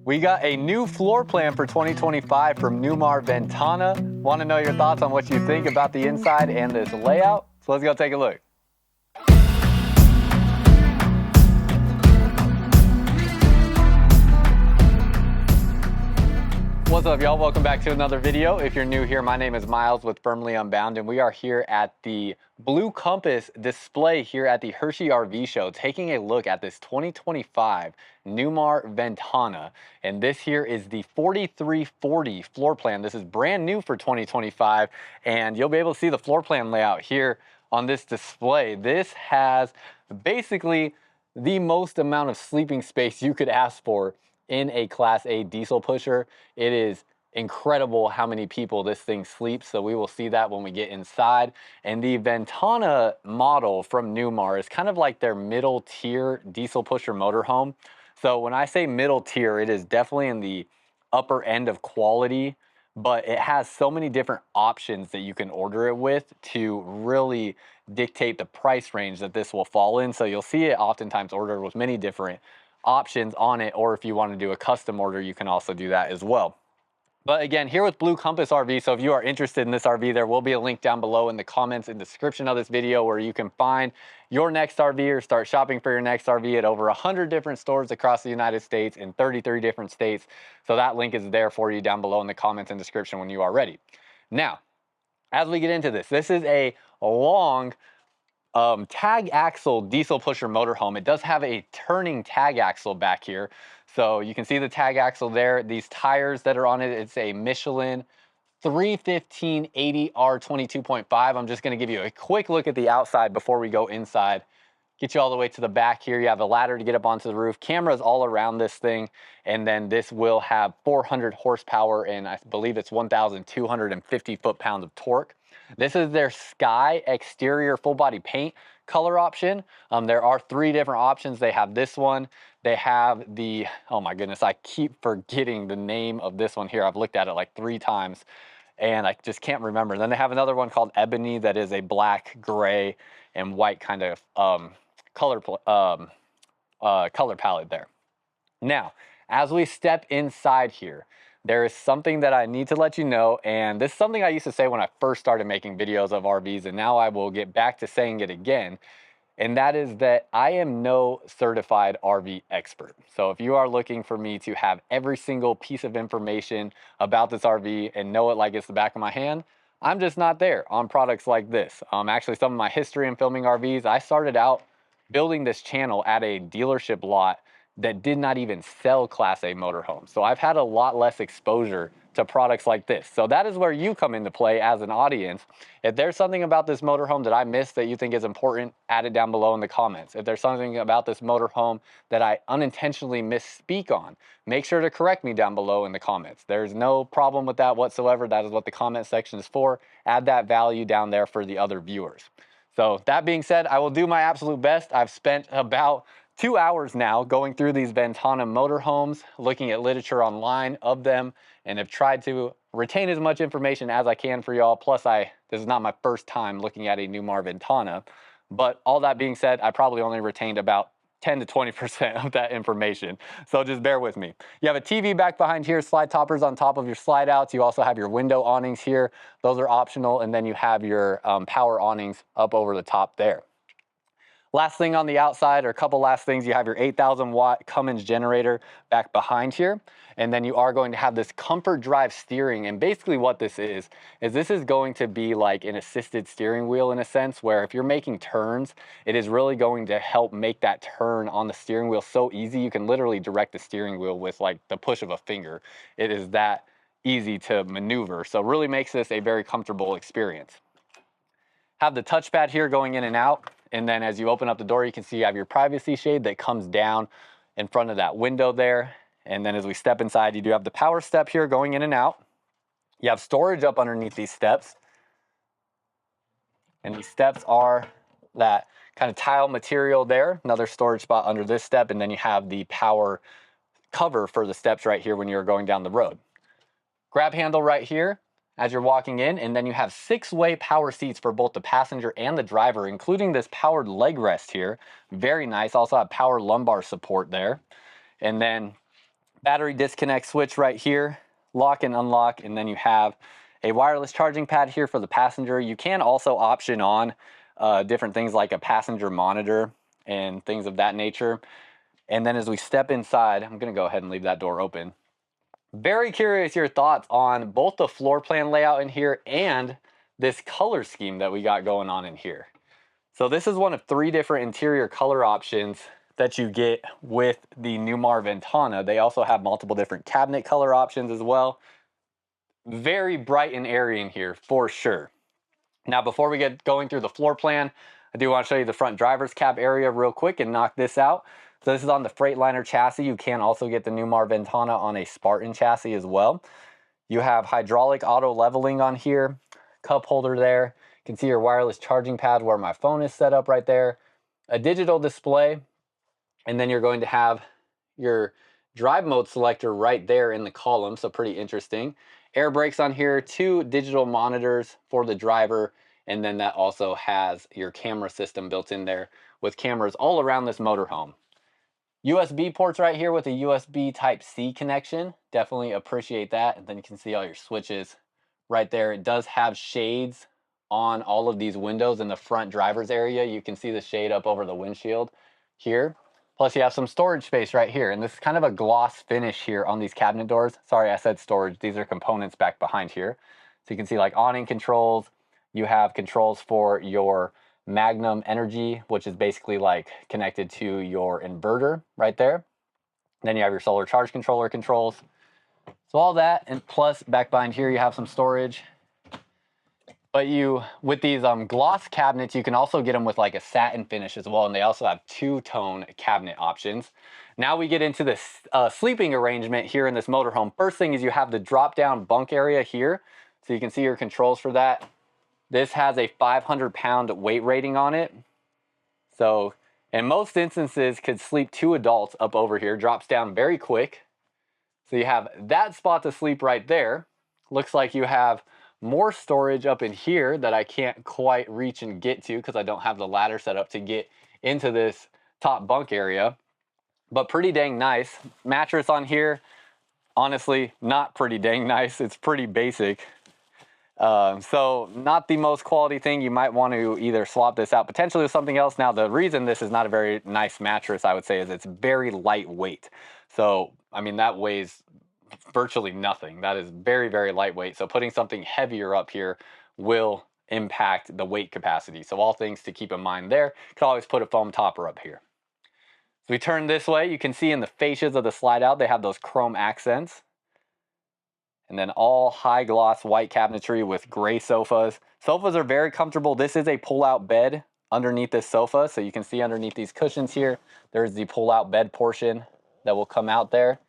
We got a new floor plan for 2025 from Newmar Ventana. Want to know your thoughts on what you think about the inside and this layout? So let's go take a look. What's up, y'all? Welcome back to another video. If you're new here, my name is Myles with Firmly Unbound, and we are here at the Blue Compass display here at the Hershey RV show, taking a look at this 2025 Newmar Ventana. And this here is the 4340 floor plan. This is brand new for 2025, and you'll be able to see the floor plan layout here on this display. This has basically the most amount of sleeping space you could ask for in a Class A diesel pusher. It is incredible how many people this thing sleeps, so we will see that when we get inside. And the Ventana model from Newmar is kind of like their middle tier diesel pusher motorhome. So when I say middle tier, it is definitely in the upper end of quality, but it has so many different options that you can order it with to really dictate the price range that this will fall in. So you'll see it oftentimes ordered with many different options on it, or if you want to do a custom order, you can also do that as well. But again, here with Blue Compass RV, so if you are interested in this RV, there will be a link down below in the comments and description of this video where you can find your next RV or start shopping for your next RV at over 100 different stores across the United States in 33 different states. So that link is there for you down below in the comments and description when you are ready. Now, as we get into this, this is a long tag axle diesel pusher motorhome. It does have a turning tag axle back here. So you can see the tag axle there. These tires that are on it, it's a Michelin 315 80R 22.5. I'm just gonna give you a quick look at the outside before we go inside. Get you all the way to the back here. You have a ladder to get up onto the roof. Cameras all around this thing. And then this will have 400 horsepower and I believe it's 1,250 foot-pounds of torque. This is their Sky exterior full body paint color option. There are 3 different options. They have this one. They have the, oh my goodness, I keep forgetting the name of this one here. I've looked at it like 3 times and I just can't remember. Then they have another one called Ebony that is a black, gray, and white kind of color palette there. Now, as we step inside here, there is something that I need to let you know, and this is something I used to say when I first started making videos of RVs, and now I will get back to saying it again, and that is that I am no certified RV expert. So if you are looking for me to have every single piece of information about this RV and know it like it's the back of my hand, I'm just not there on products like this. Actually, some of my history in filming RVs, I started out building this channel at a dealership lot that did not even sell Class A motorhomes. So I've had a lot less exposure to products like this. So that is where you come into play as an audience. If there's something about this motorhome that I missed that you think is important, add it down below in the comments. If there's something about this motorhome that I unintentionally misspeak on, make sure to correct me down below in the comments. There's no problem with that whatsoever. That is what the comment section is for. Add that value down there for the other viewers. So that being said, I will do my absolute best. I've spent about 2 hours now going through these Ventana motorhomes, looking at literature online of them, and have tried to retain as much information as I can for y'all. Plus, this is not my first time looking at a Newmar Ventana. But all that being said, I probably only retained about 10 to 20% of that information. So just bear with me. You have a TV back behind here, slide toppers on top of your slide outs. You also have your window awnings here. Those are optional. And then you have your power awnings up over the top there. Last thing on the outside, or a couple last things, you have your 8,000 watt Cummins generator back behind here. And then you are going to have this comfort drive steering. And basically what this is this is going to be like an assisted steering wheel in a sense, where if you're making turns, it is really going to help make that turn on the steering wheel so easy. You can literally direct the steering wheel with like the push of a finger. It is that easy to maneuver. So really makes this a very comfortable experience. Have the touchpad here going in and out. And then as you open up the door, you can see you have your privacy shade that comes down in front of that window there. And then as we step inside, you do have the power step here going in and out. You have storage up underneath these steps. And these steps are that kind of tile material there. Another storage spot under this step. And then you have the power cover for the steps right here when you're going down the road. Grab handle right here as you're walking in, and then you have 6-way power seats for both the passenger and the driver, including this powered leg rest here. Very nice. Also have power lumbar support there. And then battery disconnect switch right here, lock and unlock, and then you have a wireless charging pad here for the passenger. You can also option on different things like a passenger monitor and things of that nature. And then as we step inside, I'm gonna go ahead and leave that door open. Very curious your thoughts on both the floor plan layout in here and this color scheme that we got going on in here. So this is one of 3 different interior color options that you get with the Newmar Ventana. They also have multiple different cabinet color options as well. Very bright and airy in here for sure. Now, before we get going through the floor plan, I do want to show you the front driver's cab area real quick and knock this out. So this is on the Freightliner chassis. You can also get the Newmar Ventana on a Spartan chassis as well. You have hydraulic auto leveling on here, cup holder there. You can see your wireless charging pad where my phone is set up right there. A digital display, and then you're going to have your drive mode selector right there in the column, so pretty interesting. Air brakes on here, 2 digital monitors for the driver, and then that also has your camera system built in there with cameras all around this motorhome. USB ports right here with a USB Type-C connection. Definitely appreciate that. And then you can see all your switches right there. It does have shades on all of these windows in the front driver's area. You can see the shade up over the windshield here. Plus you have some storage space right here. And this is kind of a gloss finish here on these cabinet doors. Sorry, I said storage. These are components back behind here. So you can see like awning controls. You have controls for your Magnum Energy, which is basically like connected to your inverter right there. Then you have your solar charge controller controls. So all that, and plus back behind here you have some storage. But with these gloss cabinets, you can also get them with like a satin finish as well, and they also have 2-tone cabinet options. Now we get into this sleeping arrangement here in this motorhome. First thing is you have the drop-down bunk area here, so you can see your controls for that. This has a 500-pound weight rating on it. So in most instances could sleep 2 adults up over here. Drops down very quick. So you have that spot to sleep right there. Looks like you have more storage up in here that I can't quite reach and get to because I don't have the ladder set up to get into this top bunk area. But pretty dang nice. Mattress on here, honestly, not pretty dang nice. It's pretty basic. So not the most quality thing. You might want to either swap this out potentially with something else. Now, the reason this is not a very nice mattress, I would say, is it's very lightweight. So, I mean, that weighs virtually nothing. That is very, very lightweight. So putting something heavier up here will impact the weight capacity. So all things to keep in mind there. You can always put a foam topper up here. So we turn this way, you can see in the fascias of the slide out, they have those chrome accents. And then all high gloss white cabinetry with gray sofas. Sofas are very comfortable. This is a pull-out bed underneath this sofa. So you can see underneath these cushions here, there's the pull-out bed portion that will come out there.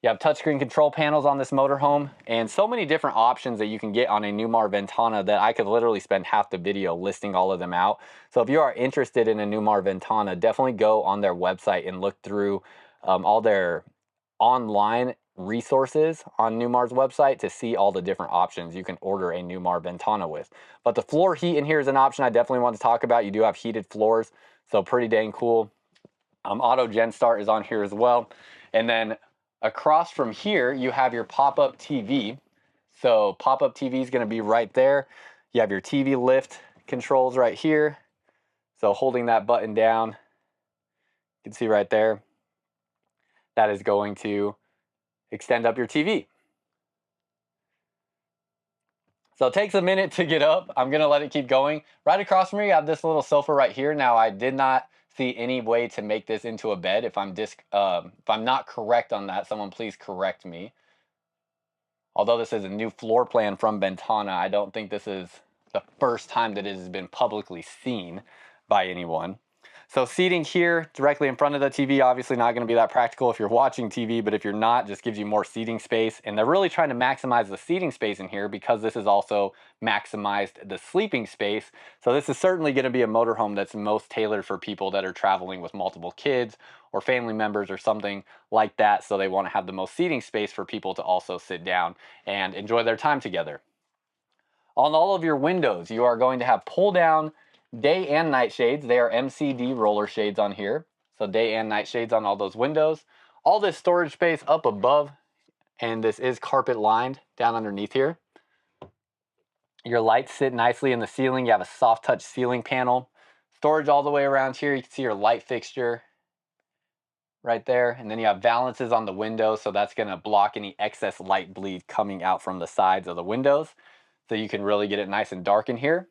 You have touchscreen control panels on this motorhome and so many different options that you can get on a Newmar Ventana that I could literally spend half the video listing all of them out. So if you are interested in a Newmar Ventana, definitely go on their website and look through all their online resources on Newmar's website to see all the different options you can order a Newmar Ventana with. But the floor heat in here is an option I definitely want to talk about. You do have heated floors, so pretty dang cool. Auto Gen Start is on here as well. And then across from here, you have your pop-up TV. So pop-up TV is going to be right there. You have your TV lift controls right here. So holding that button down, you can see right there, that is going to extend up your TV. So it takes a minute to get up. I'm gonna let it keep going. Right across from me, you have this little sofa right here. Now, I did not see any way to make this into a bed. If I'm not correct on that, someone please correct me. Although this is a new floor plan from Ventana, I don't think this is the first time that it has been publicly seen by anyone. So seating here directly in front of the TV, obviously not going to be that practical if you're watching TV, but if you're not, just gives you more seating space. And they're really trying to maximize the seating space in here because this is also maximized the sleeping space. So this is certainly going to be a motorhome that's most tailored for people that are traveling with multiple kids or family members or something like that. So they want to have the most seating space for people to also sit down and enjoy their time together. On all of your windows, you are going to have pull down day and night shades. They are MCD roller shades on here. So day and night shades on all those windows. all this storage space up above, and this is carpet lined down underneath here. Your lights sit nicely in the ceiling. You have a soft touch ceiling panel. Storage all the way around here. You can see your light fixture right there. And then you have valances on the windows, so that's going to block any excess light bleed coming out from the sides of the windows. So you can really get it nice and dark in here.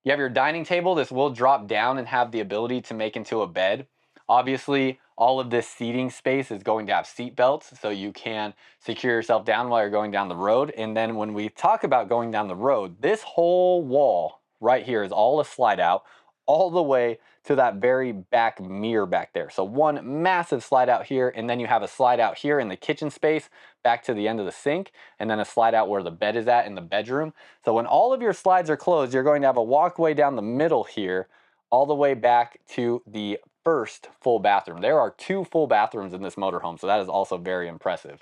You have your dining table. This will drop down and have the ability to make into a bed. Obviously, all of this seating space is going to have seat belts, so you can secure yourself down while you're going down the road. And then when we talk about going down the road, this whole wall right here is all a slide out all the way to that very back mirror back there. So one massive slide out here, and then you have a slide out here in the kitchen space back to the end of the sink, and then a slide out where the bed is at in the bedroom. So when all of your slides are closed, you're going to have a walkway down the middle here all the way back to the first full bathroom. There are 2 full bathrooms in this motorhome, so that is also very impressive.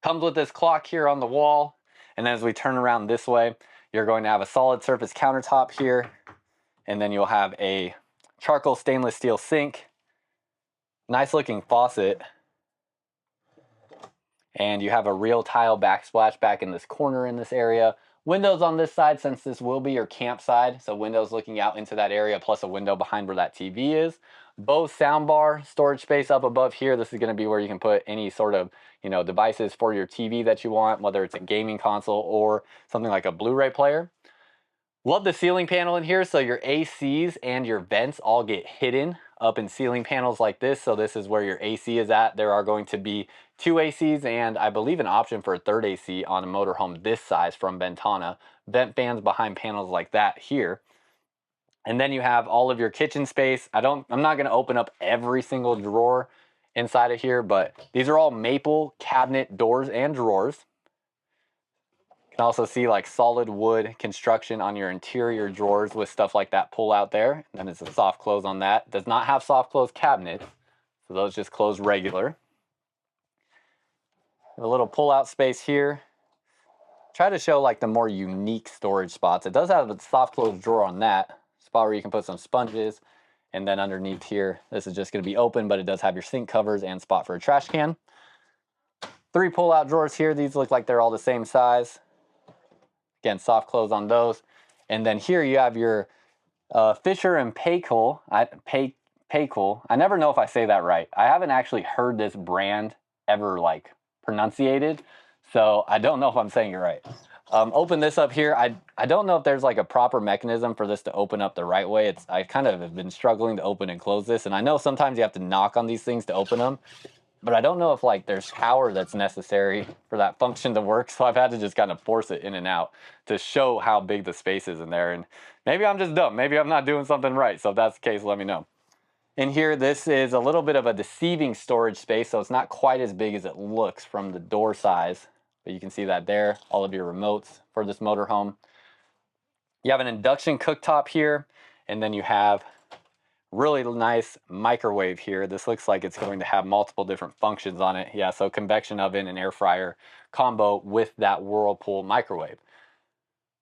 Comes with this clock here on the wall, and then as we turn around this way, you're going to have a solid surface countertop here, and then you'll have a charcoal stainless steel sink, nice looking faucet, and you have a real tile backsplash back in this corner in this area. Windows on this side, since this will be your camp side, so windows looking out into that area, plus a window behind where that TV is. Bose soundbar, storage space up above here. This is going to be where you can put any sort of, devices for your TV that you want, whether it's a gaming console or something like a Blu-ray player. Love the ceiling panel in here, so your ACs and your vents all get hidden up in ceiling panels like this. So this is where your AC is at. There are going to be 2 ACs and I believe an option for a 3rd AC on a motorhome this size from Ventana. Vent fans behind panels like that here. And then you have all of your kitchen space. I'm not going to open up every single drawer inside of here, but these are all maple cabinet doors and drawers. You can also see like solid wood construction on your interior drawers with stuff like that pull out there. And then it's a soft close on that. Does not have soft close cabinets, so those just close regular. A little pull out space here. Try to show like the more unique storage spots. It does have a soft close drawer on that spot where you can put some sponges. And then underneath here, this is just going to be open, but it does have your sink covers and spot for a trash can. 3 pull out drawers here. These look like they're all the same size. Again, soft close on those. And then here you have your Fisher and Paykel. Paykel. I never know if I say that right. I haven't actually heard this brand ever like pronunciated, so I don't know if I'm saying it right. Open this up here. I don't know if there's like a proper mechanism for this to open up the right way. I kind of have been struggling to open and close this, and I know sometimes you have to knock on these things to open them, but I don't know if like there's power that's necessary for that function to work. So I've had to just kind of force it in and out to show how big the space is in there. And maybe I'm just dumb. Maybe I'm not doing something right. So if that's the case, let me know. In here, this is a little bit of a deceiving storage space. So it's not quite as big as it looks from the door size, but you can see that there, all of your remotes for this motorhome. You have an induction cooktop here, and then you have really nice microwave here. This looks like it's going to have multiple different functions on it. Yeah, so convection oven and air fryer combo with that Whirlpool microwave.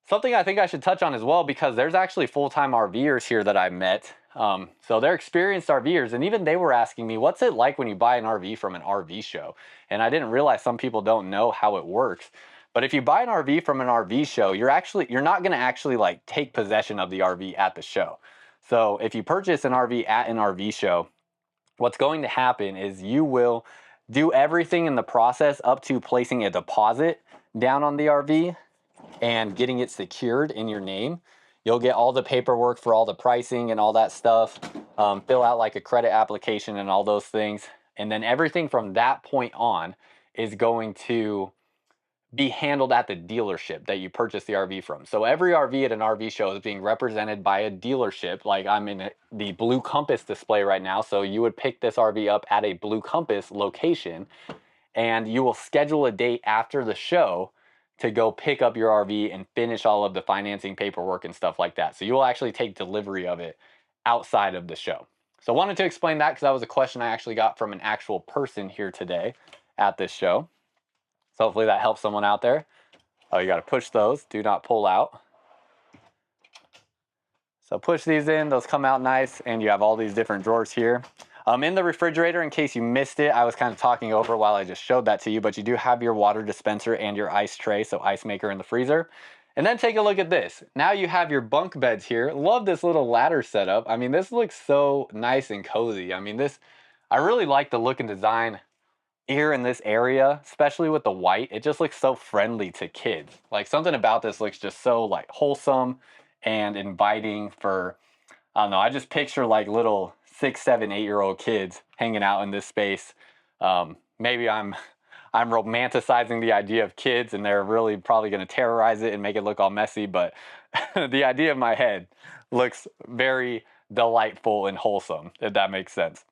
Something I think I should touch on as well, because there's actually full-time RVers here that I met. So they're experienced RVers, and even they were asking me, what's it like when you buy an RV from an RV show? And I didn't realize some people don't know how it works. But if you buy an RV from an RV show, you're not going to actually like take possession of the RV at the show. So if you purchase an RV at an RV show, what's going to happen is you will do everything in the process up to placing a deposit down on the RV and getting it secured in your name. You'll get all the paperwork for all the pricing and all that stuff, fill out like a credit application and all those things. And then everything from that point on is going to be handled at the dealership that you purchased the RV from. So every RV at an RV show is being represented by a dealership. Like I'm in the Blue Compass display right now. So you would pick this RV up at a Blue Compass location, and you will schedule a date after the show to go pick up your RV and finish all of the financing paperwork and stuff like that. So you will actually take delivery of it outside of the show. So I wanted to explain that because that was a question I actually got from an actual person here today at this show. So hopefully that helps someone out there. Oh, you got to push those. Do not pull out. So push these in. Those come out nice. And you have all these different drawers here. In the refrigerator, in case you missed it, I was kind of talking over while I just showed that to you, but you do have your water dispenser and your ice tray, so ice maker in the freezer. And then take a look at this. Now you have your bunk beds here. Love this little ladder setup. I mean, this looks so nice and cozy. I mean, I really like the look and design here in this area, especially with the white. It just looks so friendly to kids. Like, something about this looks just so like wholesome and inviting for, I don't know, I just picture like little 6, 7, 8-year-old kids hanging out in this space. Maybe I'm romanticizing the idea of kids, and they're really probably going to terrorize it and make it look all messy, but the idea in my head looks very delightful and wholesome, if that makes sense.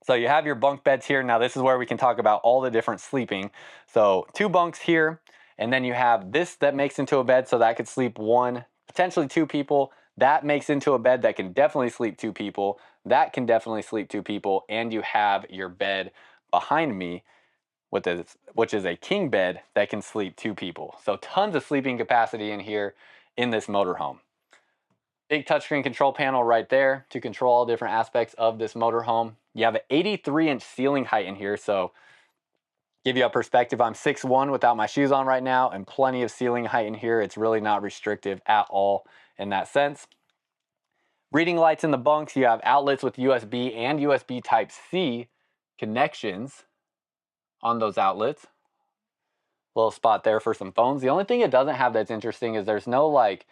So you have your bunk beds here. Now this is where we can talk about all the different sleeping. So 2 bunks here, and then you have this that makes into a bed, so that could sleep 1, potentially 2 people. That makes into a bed that can definitely sleep 2 people. That can definitely sleep 2 people. And you have your bed behind me, which is a king bed that can sleep 2 people. So tons of sleeping capacity in here in this motorhome. Big touchscreen control panel right there to control all different aspects of this motorhome. You have an 83-inch ceiling height in here, so give you a perspective, I'm 6'1" without my shoes on right now, and plenty of ceiling height in here. It's really not restrictive at all in that sense. Reading lights in the bunks. You have outlets with USB and USB Type-C connections on those outlets. Little spot there for some phones. The only thing it doesn't have that's interesting is there's no like,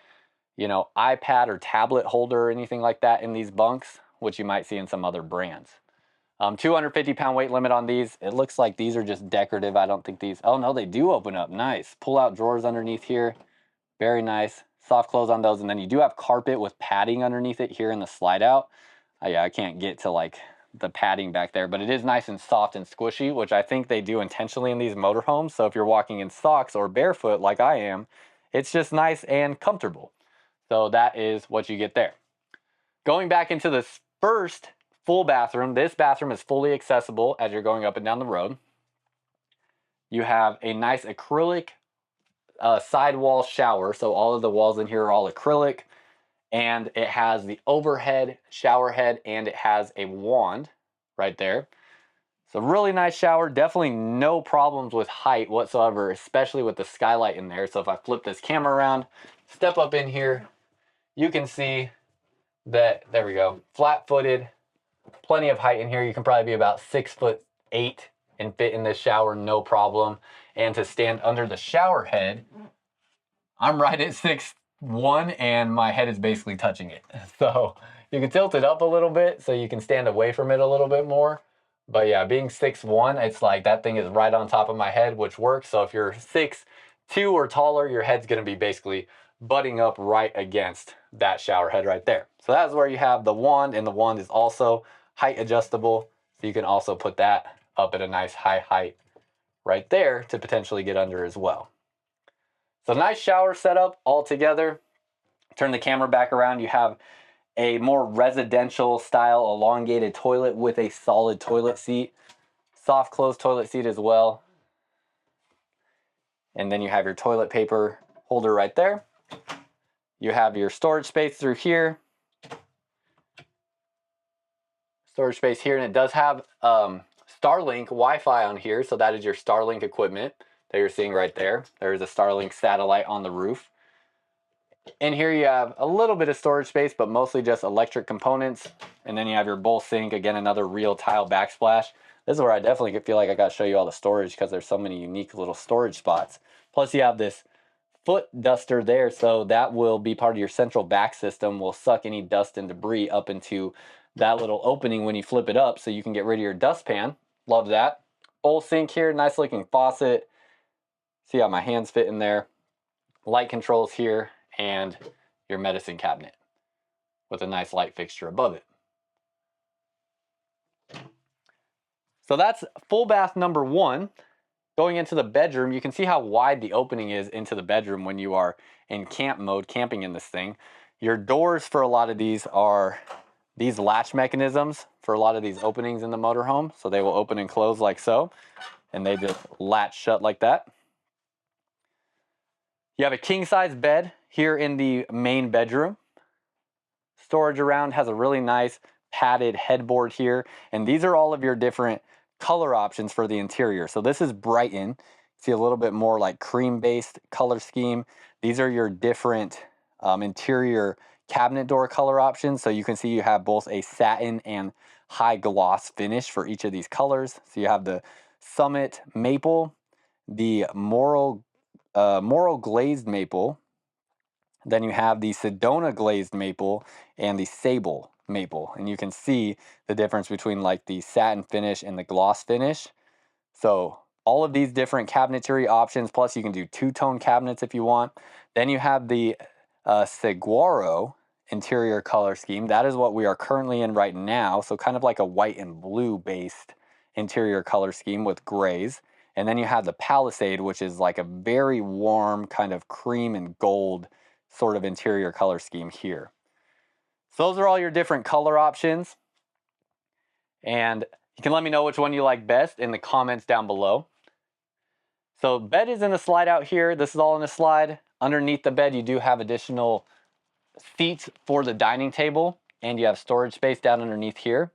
iPad or tablet holder or anything like that in these bunks, which you might see in some other brands. 250-pound weight limit on these. It looks like these are just decorative. I don't think these, oh no, they do open up. Nice. Pull out drawers underneath here. Very nice. Soft close on those. And then you do have carpet with padding underneath it here in the slide out. Yeah, I can't get to like the padding back there, but it is nice and soft and squishy, which I think they do intentionally in these motorhomes. So if you're walking in socks or barefoot like I am, it's just nice and comfortable. So that is what you get there. Going back into this first full bathroom, this bathroom is fully accessible as you're going up and down the road. You have a nice acrylic sidewall shower, so all of the walls in here are all acrylic, and it has the overhead shower head, and it has a wand right there. So really nice shower. Definitely no problems with height whatsoever, especially with the skylight in there. So if I flip this camera around, step up in here, you can see that, there we go, flat-footed, plenty of height in here. You can probably be about 6'8" and fit in this shower, no problem. And to stand under the shower head, I'm right at 6'1", and my head is basically touching it. So you can tilt it up a little bit so you can stand away from it a little bit more. But yeah, being 6'1", it's like that thing is right on top of my head, which works. So if you're 6'2" or taller, your head's gonna be basically butting up right against that shower head right there. So that's where you have the wand, and the wand is also height adjustable. So you can also put that up at a nice high height right there to potentially get under as well. So nice shower setup all together. Turn the camera back around. You have a more residential style elongated toilet with a solid toilet seat. Soft close toilet seat as well. And then you have your toilet paper holder right there. You have your storage space through here. Storage space here, and it does have Starlink Wi-Fi on here, so that is your Starlink equipment that you're seeing right there. There's a Starlink satellite on the roof. In here you have a little bit of storage space, but mostly just electric components. And then you have your bowl sink, again, another real tile backsplash. This is where I definitely feel like I got to show you all the storage because there's so many unique little storage spots. Plus you have this foot duster there, so that will be part of your central back system, will suck any dust and debris up into that little opening when you flip it up, so you can get rid of your dustpan. Love that. Bowl sink here, nice looking faucet. See how my hands fit in there. Light controls here, and your medicine cabinet with a nice light fixture above it. So that's full bath number 1. Going into the bedroom, you can see how wide the opening is into the bedroom when you are in camp mode, camping in this thing. Your doors for a lot of these are these latch mechanisms for a lot of these openings in the motorhome. So they will open and close like so, and they just latch shut like that. You have a king size bed here in the main bedroom. Storage around, has a really nice padded headboard here. And these are all of your different color options for the interior. So this is Brighton. See a little bit more like cream-based color scheme. These are your different interior cabinet door color options. So you can see you have both a satin and high gloss finish for each of these colors. So you have the Summit Maple, the Moral Glazed Maple, then you have the Sedona Glazed Maple and the Sable Maple. And you can see the difference between like the satin finish and the gloss finish. So all of these different cabinetry options, plus you can do two-tone cabinets if you want. Then you have the Saguaro interior color scheme. That is what we are currently in right now. So kind of like a white and blue based interior color scheme with grays. And then you have the Palisade, which is like a very warm kind of cream and gold sort of interior color scheme here. So those are all your different color options. And you can let me know which one you like best in the comments down below. So bed is in the slide out here. This is all in the slide. Underneath the bed, you do have additional seats for the dining table, and you have storage space down underneath here.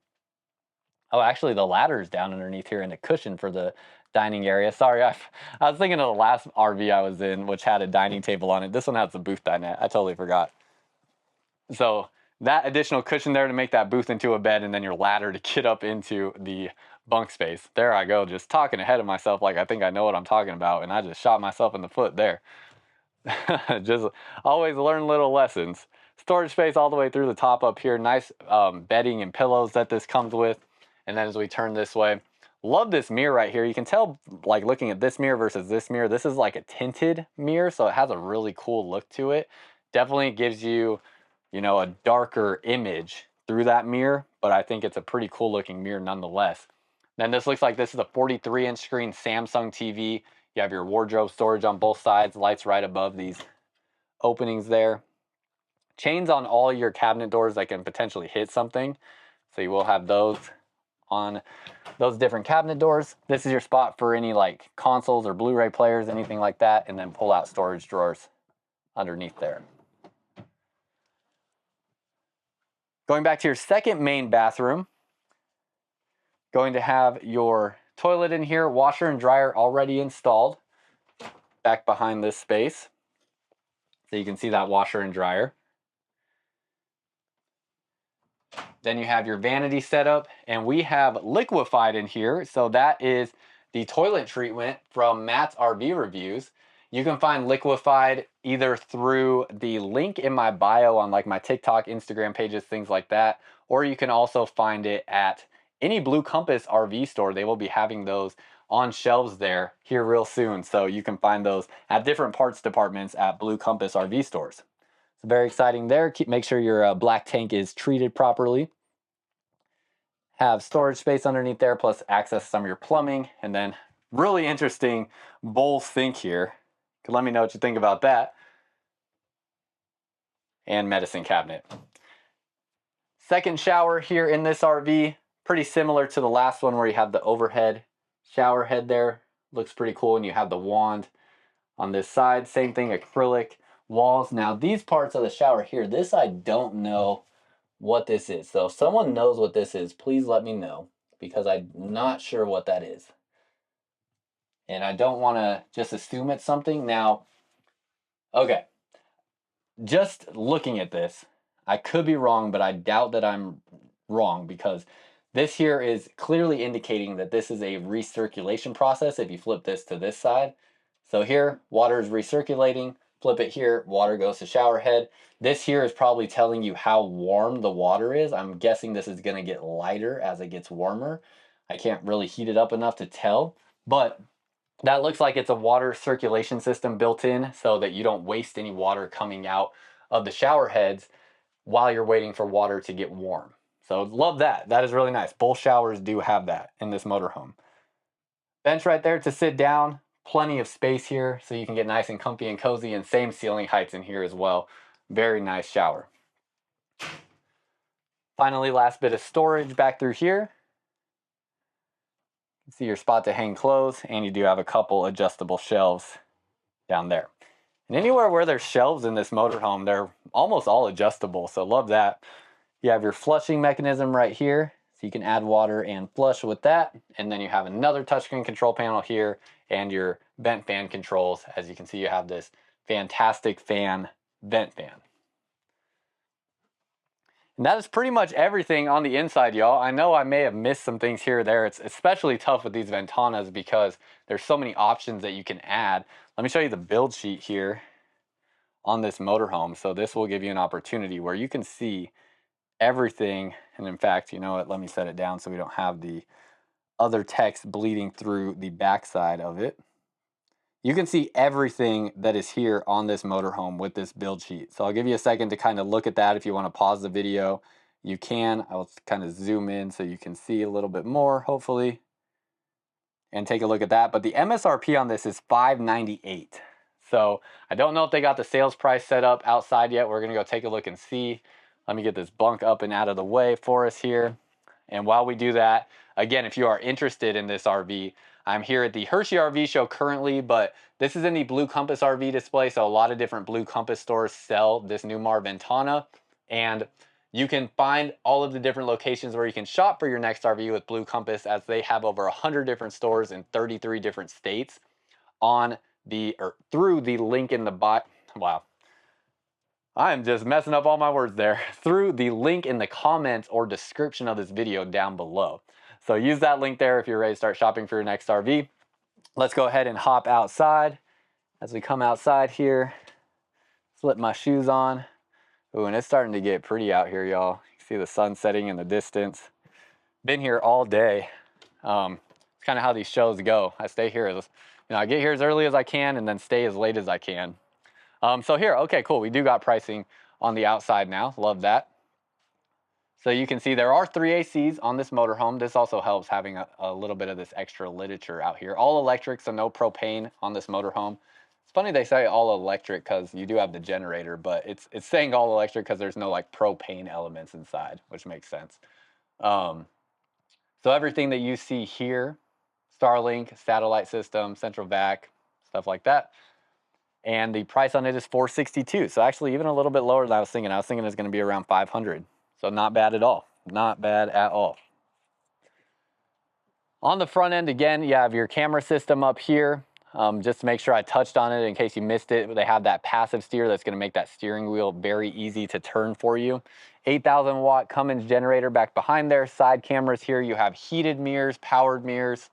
Oh, actually the ladder is down underneath here and a cushion for the dining area. Sorry, I was thinking of the last RV I was in, which had a dining table on it. This one has the booth dinette. I totally forgot. So that additional cushion there to make that booth into a bed, and then your ladder to get up into the bunk space. There I go, just talking ahead of myself like I think I know what I'm talking about, and I just shot myself in the foot there. Just always learn little lessons. Storage space all the way through the top up here. Nice bedding and pillows that this comes with. And then as we turn this way, love this mirror right here. You can tell, like looking at this mirror versus this mirror, this is like a tinted mirror, so it has a really cool look to it. Definitely gives you, you know, a darker image through that mirror, but I think it's a pretty cool looking mirror nonetheless. Then this looks like this is a 43-inch screen Samsung TV. You have your wardrobe storage on both sides, lights right above these openings there. Chains on all your cabinet doors that can potentially hit something. So you will have those on those different cabinet doors. This is your spot for any like consoles or Blu-ray players, anything like that, and then pull out storage drawers underneath there. Going back to your second main bathroom, going to have your toilet in here, washer and dryer already installed back behind this space. So you can see that washer and dryer. Then you have your vanity setup, and we have liquefied in here. So that is the toilet treatment from Matt's RV reviews. You can find liquefied either through the link in my bio on like my TikTok, Instagram pages, things like that, or you can also find it at any Blue Compass RV store. They will be having those on shelves there here real soon. So you can find those at different parts departments at Blue Compass RV stores. So very exciting there. Make sure your black tank is treated properly. Have storage space underneath there, plus access to some of your plumbing, and then really interesting bowl sink here. Let me know what you think about that. And medicine cabinet. Second shower here in this RV, pretty similar to the last one where you have the overhead shower head there. Looks pretty cool, and you have the wand on this side. Same thing, acrylic walls. Now these parts of the shower here, this I don't know what this is. So if someone knows what this is, please let me know, because I'm not sure what that is. And I don't want to just assume it's something. Now, okay, just looking at this, I could be wrong, but I doubt that I'm wrong, because this here is clearly indicating that this is a recirculation process if you flip this to this side. So here, water is recirculating. Flip it here, water goes to shower head. This here is probably telling you how warm the water is. I'm guessing this is going to get lighter as it gets warmer. I can't really heat it up enough to tell, but that looks like it's a water circulation system built in so that you don't waste any water coming out of the shower heads while you're waiting for water to get warm. So love that. That is really nice. Both showers do have that in this motorhome. Bench right there to sit down. Plenty of space here so you can get nice and comfy and cozy, and same ceiling heights in here as well. Very nice shower. Finally, last bit of storage back through here. You can see your spot to hang clothes, and you do have a couple adjustable shelves down there. And anywhere where there's shelves in this motorhome, they're almost all adjustable, so love that. You have your flushing mechanism right here, so you can add water and flush with that. And then you have another touchscreen control panel here and your vent fan controls. As you can see, you have this fantastic fan, vent fan. And that is pretty much everything on the inside, y'all. I know I may have missed some things here or there. It's especially tough with these Ventanas because there's so many options that you can add. Let me show you the build sheet here on this motorhome. So this will give you an opportunity where you can see everything. And in fact, you know what, let me set it down so we don't have the other text bleeding through the backside of it. You can see everything that is here on this motorhome with this build sheet. So I'll give you a second to kind of look at that. If you want to pause the video, you can. I will kind of zoom in so you can see a little bit more, hopefully, and take a look at that. But the MSRP on this is $598. So I don't know if they got the sales price set up outside yet. We're gonna go take a look and see. Let me get this bunk up and out of the way for us here. And while we do that, again, if you are interested in this RV, I'm here at the Hershey RV show currently, but this is in the Blue Compass RV display. So a lot of different Blue Compass stores sell this Newmar Ventana, and you can find all of the different locations where you can shop for your next RV with Blue Compass, as they have over 100 different stores in 33 different states on the, or through the link in the bio. Wow. I'm just messing up all my words there. Through the link in the comments or description of this video down below. So use that link there if you're ready to start shopping for your next RV. Let's go ahead and hop outside. As we come outside here, slip my shoes on. Ooh, and it's starting to get pretty out here, y'all. You can see the sun setting in the distance. Been here all day. It's kind of how these shows go. I stay here, I get here as early as I can and then stay as late as I can. So here, okay, cool. We do got pricing on the outside now. Love that. So you can see there are 3 ACs on this motorhome. This also helps having a little bit of this extra literature out here. All electric, so no propane on this motorhome. It's funny they say all electric because you do have the generator, but it's saying all electric because there's no like propane elements inside, which makes sense. So everything that you see here, Starlink, satellite system, central vac, stuff like that. And the price on it is $462. So actually even a little bit lower than I was thinking. I was thinking it's going to be around $500. So not bad at all. Not bad at all. On the front end, again, you have your camera system up here. Just to make sure I touched on it in case you missed it. They have that passive steer that's going to make that steering wheel very easy to turn for you. 8,000 watt Cummins generator back behind there. Side cameras here. You have heated mirrors, powered mirrors.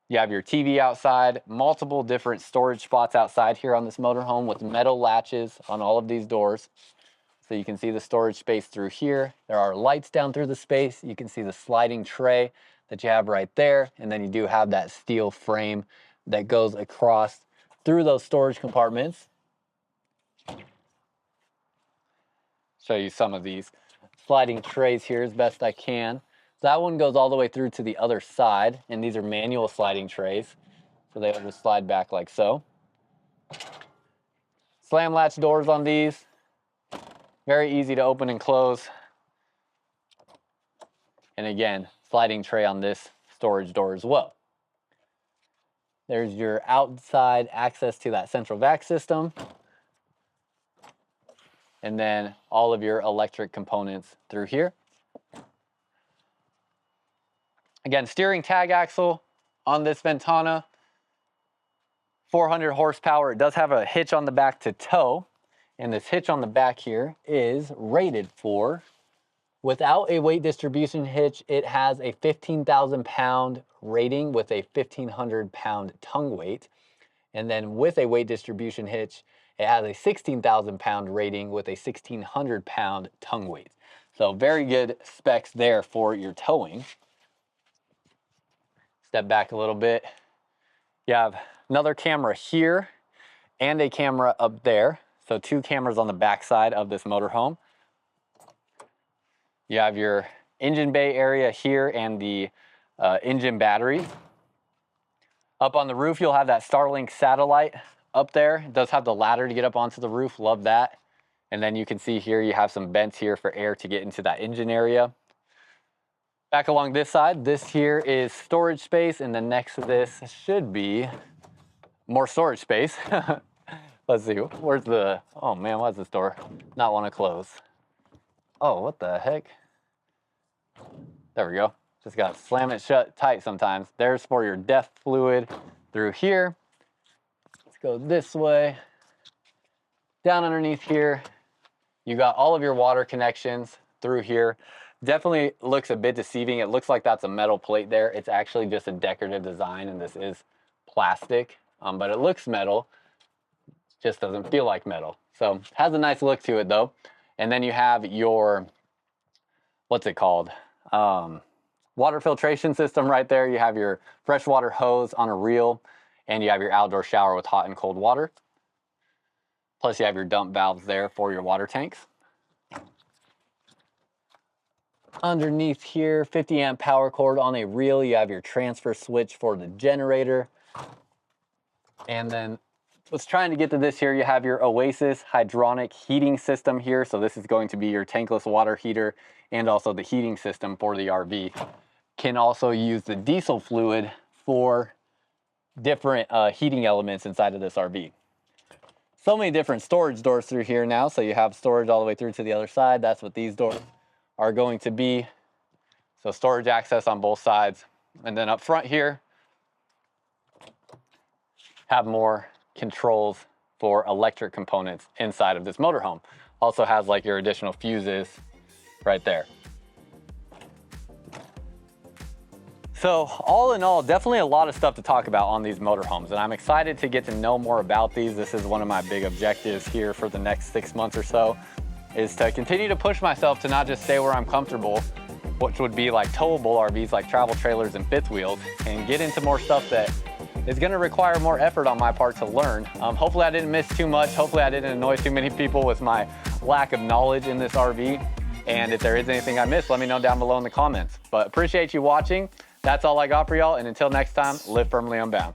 You have your TV outside, multiple different storage spots outside here on this motorhome with metal latches on all of these doors. So you can see the storage space through here. There are lights down through the space. You can see the sliding tray that you have right there. And then you do have that steel frame that goes across through those storage compartments. Show you some of these sliding trays here as best I can. So that one goes all the way through to the other side, and these are manual sliding trays. So they will just slide back like so. Slam latch doors on these. Very easy to open and close. And again, sliding tray on this storage door as well. There's your outside access to that central vac system. And then all of your electric components through here. Again, steering tag axle on this Ventana. 400 horsepower. It does have a hitch on the back to tow. And this hitch on the back here is rated for, without a weight distribution hitch, it has a 15,000 pound rating with a 1,500 pound tongue weight. And then with a weight distribution hitch, it has a 16,000 pound rating with a 1,600 pound tongue weight. So very good specs there for your towing. Step back a little bit. You have another camera here and a camera up there. So 2 cameras on the back side of this motorhome. You have your engine bay area here and the engine batteries. Up on the roof, you'll have that Starlink satellite up there. It does have the ladder to get up onto the roof. Love that. And then you can see here, you have some vents here for air to get into that engine area. Back along this side, this here is storage space, and then next to this should be more storage space. Let's see, where's the, oh man, why does this door not want to close? Oh, what the heck? There we go. Just gotta slam it shut tight sometimes. There's for your DEF fluid through here. Let's go this way. Down underneath here, you got all of your water connections through here. Definitely looks a bit deceiving. It looks like that's a metal plate there. It's actually just a decorative design, and this is plastic, but it looks metal. Just doesn't feel like metal. So has a nice look to it though. And then you have your, what's it called? Water filtration system right there. You have your freshwater hose on a reel, and you have your outdoor shower with hot and cold water. Plus you have your dump valves there for your water tanks. Underneath here, 50 amp power cord on a reel. You have your transfer switch for the generator. And then was trying to get to this here. You have your Oasis hydronic heating system here. So this is going to be your tankless water heater and also the heating system for the RV. Can also use the diesel fluid for different heating elements inside of this RV. So many different storage doors through here now. So you have storage all the way through to the other side. That's what these doors are going to be. So storage access on both sides. And then up front here, have more controls for electric components inside of this motorhome. Also has like your additional fuses right there. So all in all, definitely a lot of stuff to talk about on these motorhomes, and I'm excited to get to know more about these. This is one of my big objectives here for the next 6 months or so, is to continue to push myself to not just stay where I'm comfortable, which would be like towable RVs like travel trailers and fifth wheels, and get into more stuff that is going to require more effort on my part to learn. Hopefully I didn't miss too much. Hopefully I didn't annoy too many people with my lack of knowledge in this RV. And if there is anything I missed, let me know down below in the comments. But appreciate you watching. That's all I got for y'all. And until next time, live firmly unbound.